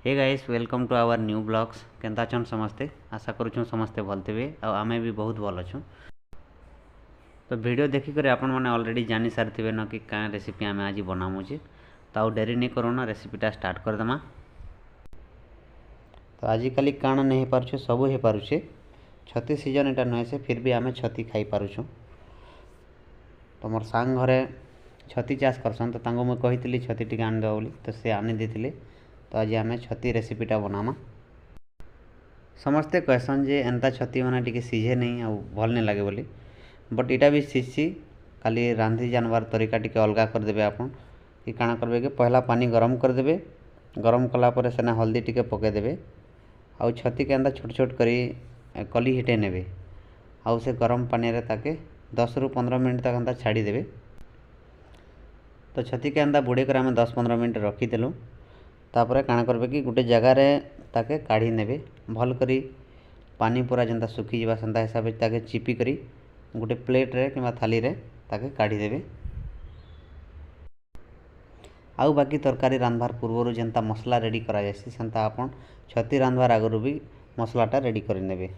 Hey guys welcome to our new blogs केंता छन समस्ते आशा करूँ समस्ते भल थे आमे भी बहुत भल अच्छु। तो वीडियो देखिक आपण मैंने ऑलरेडी जानी सारी न कि क्या रेसिपी आम आज बनामुचे तो आउ डेरी नहीं करूँ रेसिपीटा स्टार्ट करदेमा। तो आजिकल काण नहीं हो पार्छु सब हो पारुछे छती सीजन एटा नुहे से फिर भी आम छती खाई पारुछु। तो मोर सांग घरे छती चाष करसन तो मुझे कही छती टी आनीदेव बोली तो सी आनी देते। तो आज आम छती रेसिपीटा बनामा। समस्ते कहसन जे एंता छती मैंने टी सीझे नहीं आ भल नहीं लगे बोली बट इटा भी सीझी खाली रांधि जानवर तरीका टी अलग करदे आपन कि काଣା करबे कि पहला पानी गरम करदे गरम कलापर सेना हल्दी टी पकईदे आउ छती के एंता छोट छोट करी कली हिटे ने आउ से गरम पानी रे ताके 10 ରୁ 15 मिनट तक एंता छाड़ीदे। तो छती के एंता बुड़े कर आम 10-15 मिनट रखीदेलु। तापर काଣା करबे कि गोटे जगार ताके काढ़ी नेबे भल करी पानी पूरा जेंता सुखी जावा सेंता हिसाब से ताके चिपी करी गोटे प्लेट रे किंबा थाली रे ताके काढ़ी देबे। आउ बाकी तरकारी रांधबार पूर्व जेंता मसला रेडी करा जायसी सेंता आपन छती रांधबार आगरू भी मसलाटा रेडी करि नेबे।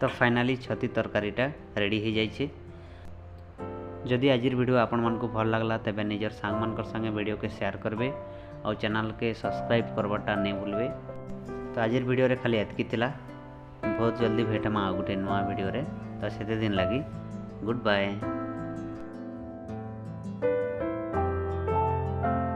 तो फाइनाली छती तरकारीटा रेडी हो जाइए। जदि आज वीडियो आपण मन को भल लगला तेज निजर सांग मान संगे वीडियो के शेयर करबे और चैनल के सब्सक्राइब करवाटा नहीं भूलबे। तो आज वीडियो रे खाली एतकी थिला। बहुत जल्दी भेटमा गोटे नुआ वीडियो रे। तो से दिन लगी गुड बाय।